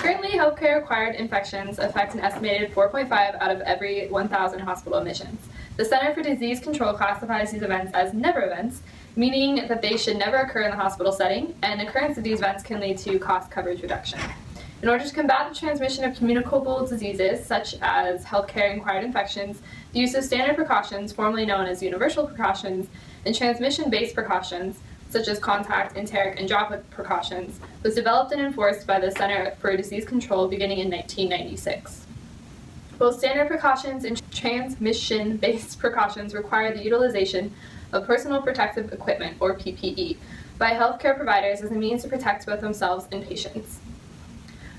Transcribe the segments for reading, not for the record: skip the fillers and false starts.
Currently, healthcare-acquired infections affect an estimated 4.5 out of every 1,000 hospital admissions. The Center for Disease Control classifies these events as never events, meaning that they should never occur in the hospital setting, and occurrence of these events can lead to cost coverage reduction. In order to combat the transmission of communicable diseases, such as healthcare-acquired infections, the use of standard precautions, formerly known as universal precautions, and transmission-based precautions, such as contact, enteric, and droplet precautions, was developed and enforced by the Center for Disease Control beginning in 1996. Both standard precautions and transmission-based precautions require the utilization of personal protective equipment, or PPE, by healthcare providers as a means to protect both themselves and patients.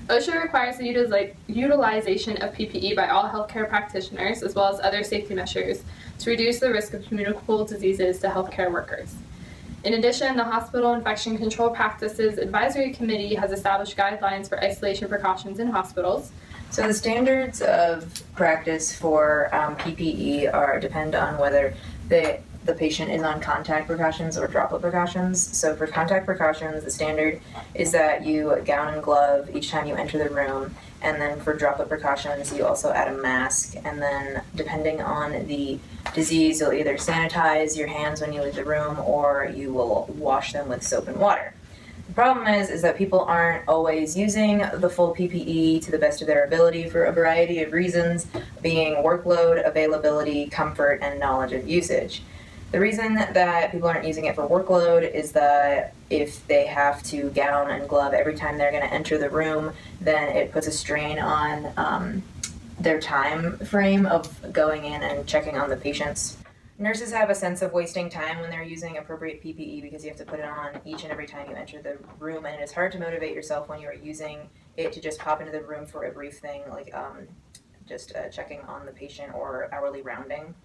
OSHA requires the utilization of PPE by all healthcare practitioners, as well as other safety measures, to reduce the risk of communicable diseases to healthcare workers. In addition, the Hospital Infection Control Practices Advisory Committee has established guidelines for isolation precautions in hospitals. So the standards of practice for PPE depend on whether the patient is on contact precautions or droplet precautions. So for contact precautions, the standard is that you gown and glove each time you enter the room. And then for droplet precautions, you also add a mask. And then depending on the disease, you'll either sanitize your hands when you leave the room or you will wash them with soap and water. The problem is that people aren't always using the full PPE to the best of their ability for a variety of reasons, being workload, availability, comfort, and knowledge of usage. The reason that people aren't using it for workload is that if they have to gown and glove every time they're going to enter the room, then it puts a strain on their time frame of going in and checking on the patients. Nurses have a sense of wasting time when they're using appropriate PPE because you have to put it on each and every time you enter the room, and it's hard to motivate yourself when you're using it to just pop into the room for a brief thing like just checking on the patient or hourly rounding.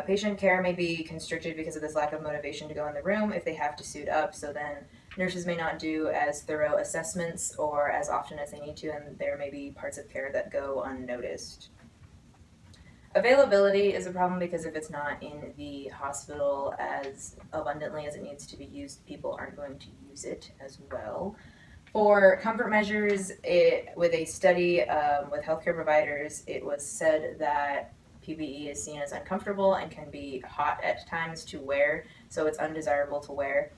Patient care may be constricted because of this lack of motivation to go in the room if they have to suit up, so then nurses may not do as thorough assessments or as often as they need to, and there may be parts of care that go unnoticed. Availability is a problem because if it's not in the hospital as abundantly as it needs to be used, people aren't going to use it as well. For comfort measures, with a study with healthcare providers, it was said that PPE is seen as uncomfortable and can be hot at times to wear, so it's undesirable to wear.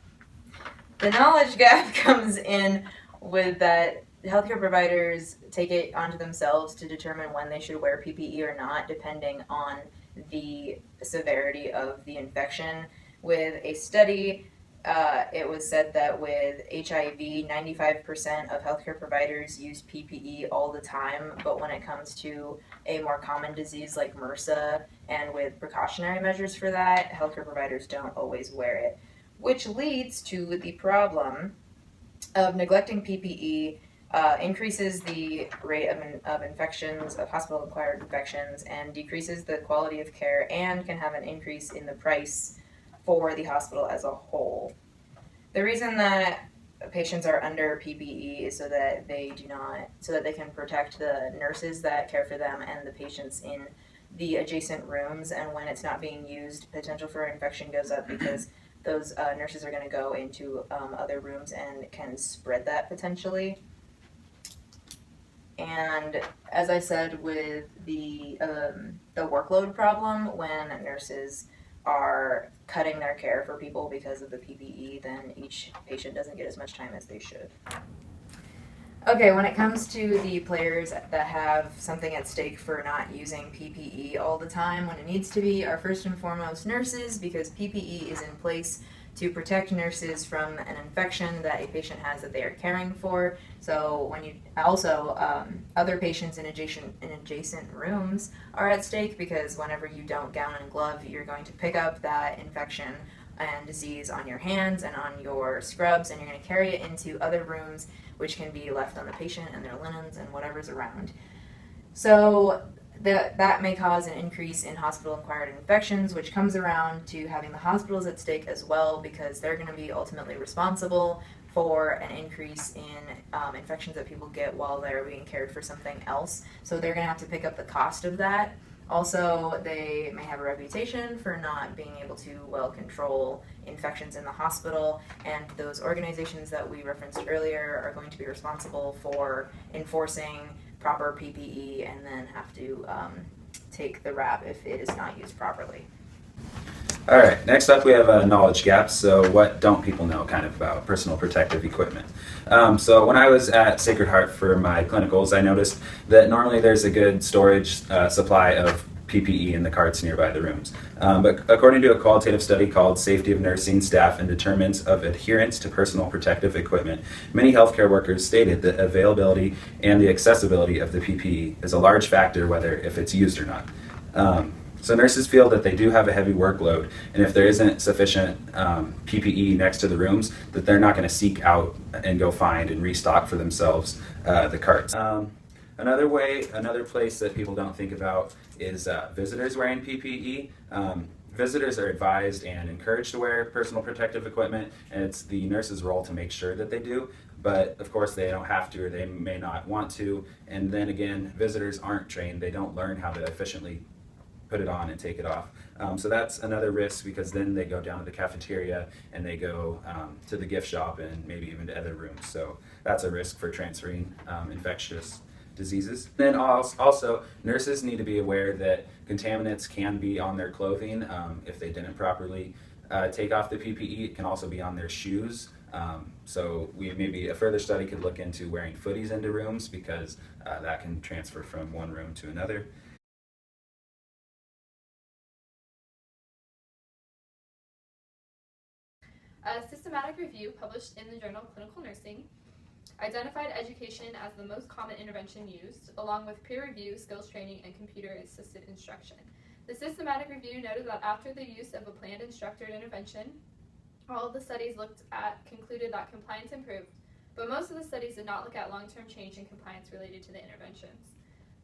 The knowledge gap comes in with that healthcare providers take it onto themselves to determine when they should wear PPE or not, depending on the severity of the infection. With a study, it was said that with HIV, 95% of healthcare providers use PPE all the time, but when it comes to a more common disease like MRSA, and with precautionary measures for that, healthcare providers don't always wear it, which leads to the problem of neglecting PPE, increases the rate of infections, of hospital-acquired infections, and decreases the quality of care, and can have an increase in the price for the hospital as a whole. The reason that patients are under PPE is so that they can protect the nurses that care for them and the patients in the adjacent rooms, and when it's not being used, potential for infection goes up because those nurses are going to go into other rooms and can spread that potentially. And as I said, with the workload problem, when nurses are cutting their care for people because of the PPE, then each patient doesn't get as much time as they should. Okay, when it comes to the players that have something at stake for not using PPE all the time when it needs to be, are first and foremost nurses, because PPE is in place to protect nurses from an infection that a patient has that they are caring for. So when you also other patients in adjacent rooms are at stake, because whenever you don't gown and glove, you're going to pick up that infection and disease on your hands and on your scrubs, and you're going to carry it into other rooms, which can be left on the patient and their linens and whatever's around. So that may cause an increase in hospital-acquired infections, which comes around to having the hospitals at stake as well, because they're going to be ultimately responsible for an increase in infections that people get while they're being cared for something else. So they're going to have to pick up the cost of that. Also, they may have a reputation for not being able to well control infections in the hospital, and those organizations that we referenced earlier are going to be responsible for enforcing proper PPE and then have to take the rap if it is not used properly. All right, next up we have knowledge gaps. So what don't people know kind of about personal protective equipment? So when I was at Sacred Heart for my clinicals, I noticed that normally there's a good storage supply of PPE in the carts nearby the rooms. But according to a qualitative study called Safety of Nursing Staff and Determinants of Adherence to Personal Protective Equipment, many healthcare workers stated that availability and the accessibility of the PPE is a large factor whether if it's used or not. So nurses feel that they do have a heavy workload, and if there isn't sufficient PPE next to the rooms, that they're not going to seek out and go find and restock for themselves the carts. Another place that people don't think about is visitors wearing PPE. Visitors are advised and encouraged to wear personal protective equipment, and it's the nurse's role to make sure that they do. But of course they don't have to, or they may not want to. And then again, visitors aren't trained. They don't learn how to efficiently put it on and take it off. So that's another risk, because then they go down to the cafeteria and they go to the gift shop and maybe even to other rooms. So that's a risk for transferring infectious diseases. Then also, nurses need to be aware that contaminants can be on their clothing if they didn't properly take off the PPE. It can also be on their shoes. So maybe a further study could look into wearing footies into rooms, because that can transfer from one room to another. A systematic review published in the journal Clinical Nursing identified education as the most common intervention used, along with peer review, skills training, and computer-assisted instruction. The systematic review noted that after the use of a planned and structured intervention, all of the studies looked at concluded that compliance improved, but most of the studies did not look at long-term change in compliance related to the interventions.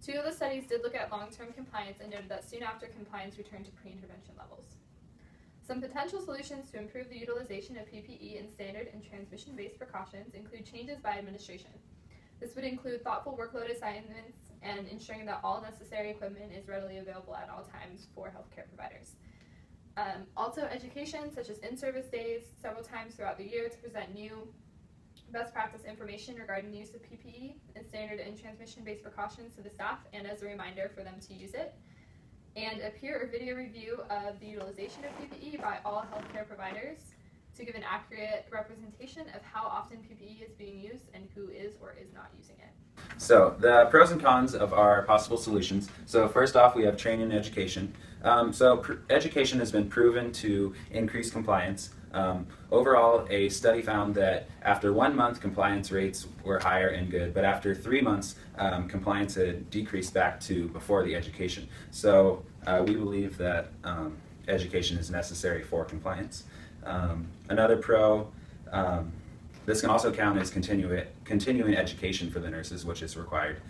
2 of the studies did look at long-term compliance and noted that soon after, compliance returned to pre-intervention levels. Some potential solutions to improve the utilization of PPE and standard and transmission-based precautions include changes by administration. This would include thoughtful workload assignments and ensuring that all necessary equipment is readily available at all times for healthcare providers. Also education, such as in-service days several times throughout the year to present new best practice information regarding the use of PPE and standard and transmission-based precautions to the staff, and as a reminder for them to use it. And a peer or video review of the utilization of PPE by all healthcare providers to give an accurate representation of how often PPE is being used and who is or is not using it. So the pros and cons of our possible solutions. So first off, we have training and education. Education has been proven to increase compliance. Overall, a study found that after 1 month, compliance rates were higher and good, but after 3 months, compliance had decreased back to before the education. So we believe that education is necessary for compliance. Another pro, this can also count as continuing education for the nurses, which is required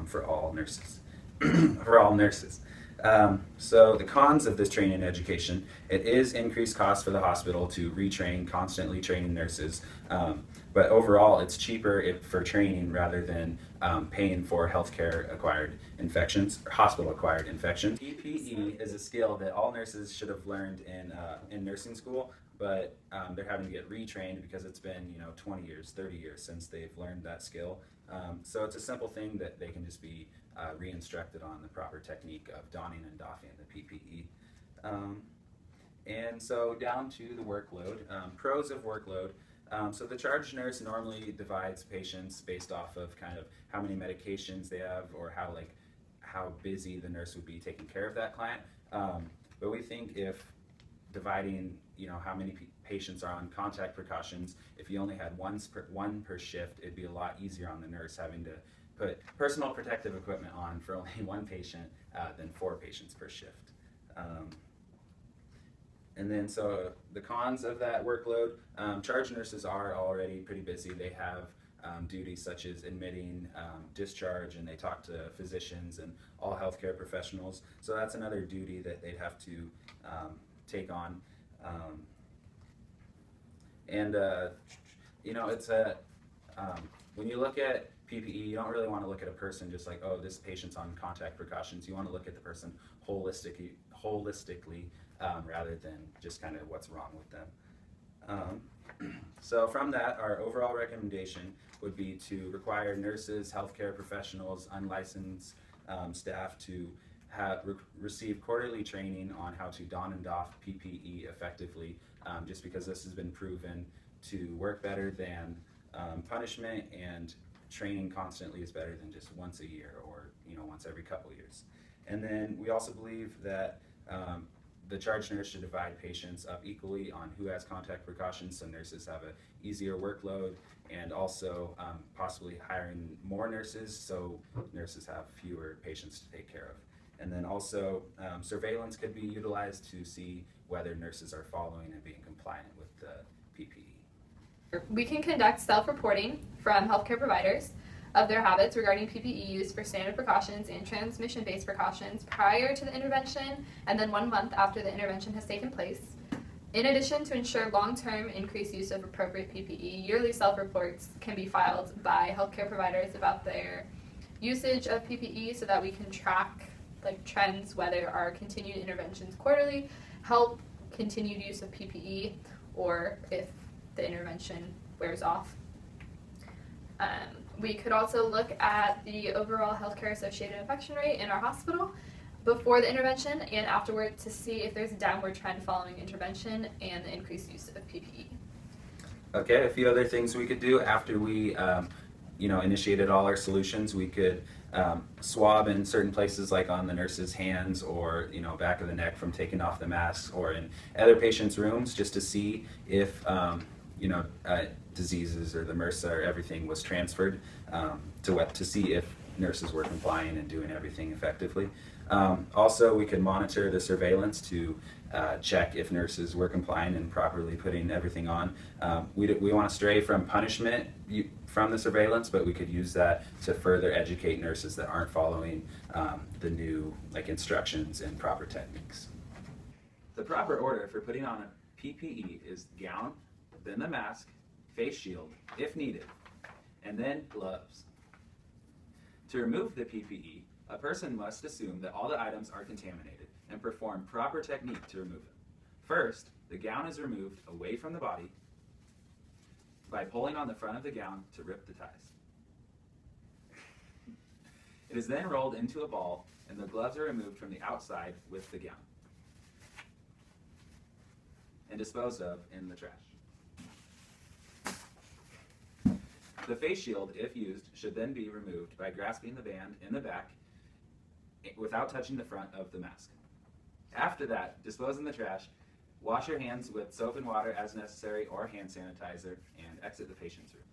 for all nurses. So the cons of this training and education: it is increased cost for the hospital to retrain, constantly training nurses, but overall it's cheaper for training rather than paying for healthcare acquired infections or hospital acquired infections. PPE is a skill that all nurses should have learned in nursing school, but they're having to get retrained because it's been 20 years, 30 years since they've learned that skill. So it's a simple thing that they can just be re-instructed on the proper technique of donning and doffing the PPE. And so down to the workload. Pros of workload. So the charge nurse normally divides patients based off of kind of how many medications they have, or how busy the nurse would be taking care of that client. But we think if dividing how many patients are on contact precautions, if you only had one per shift, it'd be a lot easier on the nurse having to put personal protective equipment on for only 1 patient than 4 patients per shift. And then so the cons of that workload: charge nurses are already pretty busy. They have duties such as admitting, discharge, and they talk to physicians and all healthcare professionals. So that's another duty that they'd have to take on. When you look at PPE, you don't really want to look at a person just like, oh, this patient's on contact precautions. You want to look at the person holistically rather than just kind of what's wrong with them. So from that, our overall recommendation would be to require nurses, healthcare professionals, unlicensed staff to receive quarterly training on how to don and doff PPE effectively, just because this has been proven to work better than punishment, and training constantly is better than just once a year or once every couple years. And then we also believe that the charge nurse should divide patients up equally on who has contact precautions, so nurses have an easier workload, and also possibly hiring more nurses so nurses have fewer patients to take care of. And then also surveillance could be utilized to see whether nurses are following and being compliant with the PPE. We can conduct self-reporting from healthcare providers of their habits regarding PPE use for standard precautions and transmission-based precautions prior to the intervention and then 1 month after the intervention has taken place. In addition, to ensure long-term increased use of appropriate PPE, yearly self-reports can be filed by healthcare providers about their usage of PPE so that we can track trends, whether our continued interventions quarterly help continued use of PPE or if the intervention wears off. We could also look at the overall healthcare associated infection rate in our hospital before the intervention and afterward to see if there's a downward trend following intervention and the increased use of PPE. Okay, a few other things we could do after we initiated all our solutions. We could swab in certain places like on the nurse's hands or back of the neck from taking off the masks, or in other patients' rooms just to see if diseases or the MRSA or everything was transferred, to see if nurses were complying and doing everything effectively. Also, we could monitor the surveillance to check if nurses were complying and properly putting everything on. We want to stray from punishment from the surveillance, but we could use that to further educate nurses that aren't following the new instructions and proper techniques. The proper order for putting on a PPE is gown, then the mask, face shield, if needed, and then gloves. To remove the PPE, a person must assume that all the items are contaminated and perform proper technique to remove them. First, the gown is removed away from the body by pulling on the front of the gown to rip the ties. It is then rolled into a ball, and the gloves are removed from the outside with the gown and disposed of in the trash. The face shield, if used, should then be removed by grasping the band in the back without touching the front of the mask. After that, dispose in the trash, wash your hands with soap and water as necessary or hand sanitizer, and exit the patient's room.